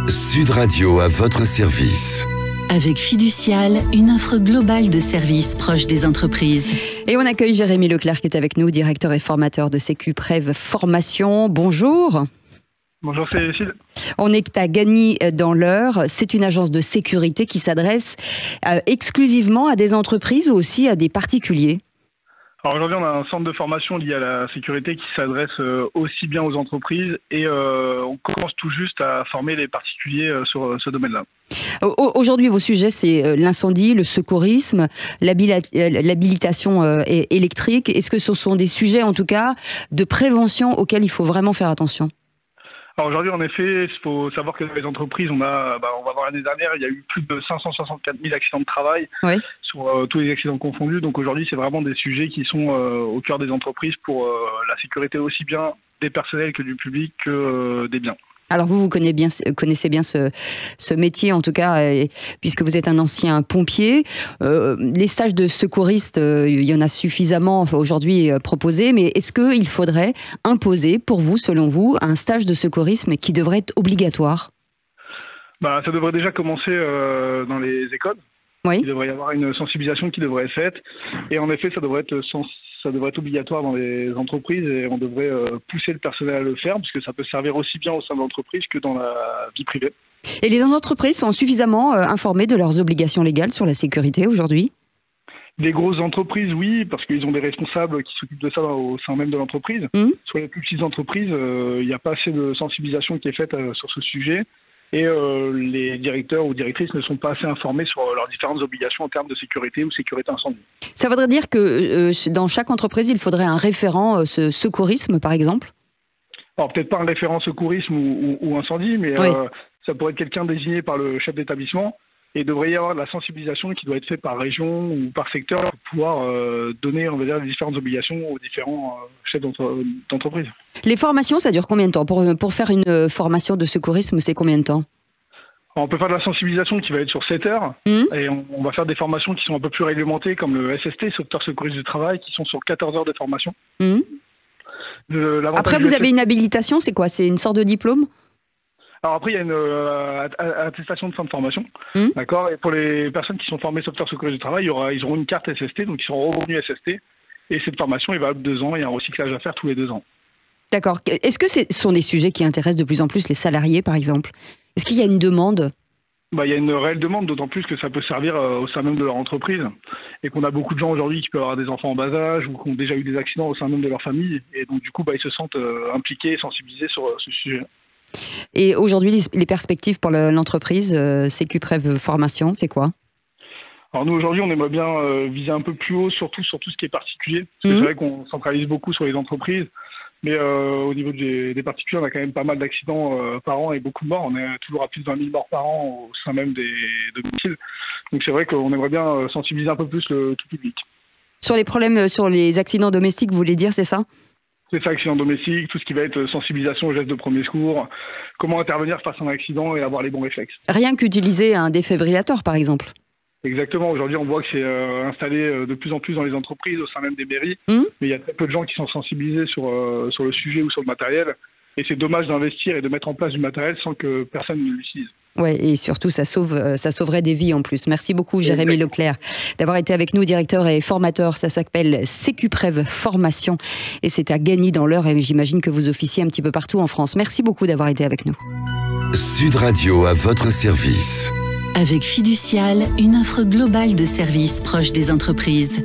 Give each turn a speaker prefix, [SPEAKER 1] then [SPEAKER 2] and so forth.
[SPEAKER 1] Sud Radio à votre service.
[SPEAKER 2] Avec Fiducial, une offre globale de services proches des entreprises.
[SPEAKER 3] Et on accueille Jérémy Leclerc qui est avec nous, directeur et formateur de Sécuprev Formation. Bonjour.
[SPEAKER 4] Bonjour, c'est Cécile.
[SPEAKER 3] On est à Gagny dans l'Eure. C'est une agence de sécurité qui s'adresse exclusivement à des entreprises ou aussi à des particuliers.
[SPEAKER 4] Alors aujourd'hui, on a un centre de formation lié à la sécurité qui s'adresse aussi bien aux entreprises et on commence tout juste à former les particuliers sur ce domaine-là.
[SPEAKER 3] Aujourd'hui, vos sujets, c'est l'incendie, le secourisme, l'habilitation électrique. Est-ce que ce sont des sujets, en tout cas, de prévention auxquels il faut vraiment faire attention ?
[SPEAKER 4] Alors aujourd'hui, en effet, il faut savoir que dans les entreprises, on va voir l'année dernière, il y a eu plus de 564 000 accidents de travail sur tous les accidents confondus. Donc aujourd'hui, c'est vraiment des sujets qui sont au cœur des entreprises pour la sécurité aussi bien des personnels que du public que des biens. Alors
[SPEAKER 3] vous connaissez bien ce métier, en tout cas, puisque vous êtes un ancien pompier. Les stages de secouristes, il y en a suffisamment aujourd'hui proposés, mais est-ce qu'il faudrait imposer, pour vous, selon vous, un stage de secourisme qui devrait être obligatoire ?
[SPEAKER 4] Ça devrait déjà commencer dans les écoles.
[SPEAKER 3] Oui.
[SPEAKER 4] Il devrait y avoir une sensibilisation qui devrait être faite. Et en effet, ça devrait être obligatoire dans les entreprises et on devrait pousser le personnel à le faire parce que ça peut servir aussi bien au sein de l'entreprise que dans la vie privée.
[SPEAKER 3] Et les entreprises sont suffisamment informées de leurs obligations légales sur la sécurité aujourd'hui ?
[SPEAKER 4] Les grosses entreprises, oui, parce qu'ils ont des responsables qui s'occupent de ça au sein même de l'entreprise. Sur les plus petites entreprises, il n'y a pas assez de sensibilisation qui est faite sur ce sujet. Et les directeurs ou directrices ne sont pas assez informés sur leurs différentes obligations en termes de sécurité ou sécurité incendie.
[SPEAKER 3] Ça voudrait dire que dans chaque entreprise, il faudrait un référent secourisme, par exemple ?
[SPEAKER 4] Alors peut-être pas un référent secourisme ou incendie, mais oui. Ça pourrait être quelqu'un désigné par le chef d'établissement. Et il devrait y avoir de la sensibilisation qui doit être faite par région ou par secteur pour pouvoir donner, on va dire, les différentes obligations aux différents chefs d'entreprise.
[SPEAKER 3] Les formations, ça dure combien de temps ? Pour faire une formation de secourisme, c'est combien de temps ?
[SPEAKER 4] On peut faire de la sensibilisation qui va être sur 7 heures. Et on va faire des formations qui sont un peu plus réglementées, comme le SST, sauveteur secouriste du travail, qui sont sur 14 heures de formation.
[SPEAKER 3] Après, vous avez une habilitation, c'est quoi ? C'est une sorte de diplôme ?
[SPEAKER 4] Alors après, il y a une attestation de fin de formation, d'accord. Et pour les personnes qui sont formées sauveteurs secouriste du travail, ils auront une carte SST, donc ils seront revenus SST. Et cette formation est valable 2 ans. Il y a un recyclage à faire tous les 2 ans.
[SPEAKER 3] D'accord. Est-ce que ce sont des sujets qui intéressent de plus en plus les salariés, par exemple ? Est-ce qu'il y a une demande ?
[SPEAKER 4] Il y a une réelle demande, d'autant plus que ça peut servir au sein même de leur entreprise. Et qu'on a beaucoup de gens aujourd'hui qui peuvent avoir des enfants en bas âge ou qui ont déjà eu des accidents au sein même de leur famille. Et donc du coup, ils se sentent impliqués et sensibilisés sur ce sujet.
[SPEAKER 3] Et aujourd'hui, les perspectives pour l'entreprise Sécuprev Formation, c'est quoi ?
[SPEAKER 4] Alors nous, aujourd'hui, on aimerait bien viser un peu plus haut, surtout sur tout ce qui est particulier. Parce que c'est vrai qu'on centralise beaucoup sur les entreprises. Mais au niveau des particuliers, on a quand même pas mal d'accidents par an et beaucoup de morts. On est toujours à plus de 20 000 morts par an au sein même des domiciles. Donc c'est vrai qu'on aimerait bien sensibiliser un peu plus le tout public.
[SPEAKER 3] Sur les problèmes, sur les accidents domestiques, vous voulez dire, c'est ça ?
[SPEAKER 4] C'est ça, accident domestique, tout ce qui va être sensibilisation aux gestes de premier secours, comment intervenir face à un accident et avoir les bons réflexes. Rien
[SPEAKER 3] qu'utiliser un défibrillateur, par exemple.
[SPEAKER 4] Exactement, aujourd'hui on voit que c'est installé de plus en plus dans les entreprises, au sein même des mairies, mais il y a très peu de gens qui sont sensibilisés sur le sujet ou sur le matériel. Et c'est dommage d'investir et de mettre en place du matériel sans que personne ne l'utilise.
[SPEAKER 3] Oui, et surtout, ça sauverait des vies en plus. Merci beaucoup, Jérémy Leclerc, d'avoir été avec nous, directeur et formateur. Ça s'appelle Sécuprev Formation et c'est à Gagny dans l'Eure. Et j'imagine que vous officiez un petit peu partout en France. Merci beaucoup d'avoir été avec nous.
[SPEAKER 1] Sud Radio à votre service.
[SPEAKER 2] Avec Fiducial, une offre globale de services proches des entreprises.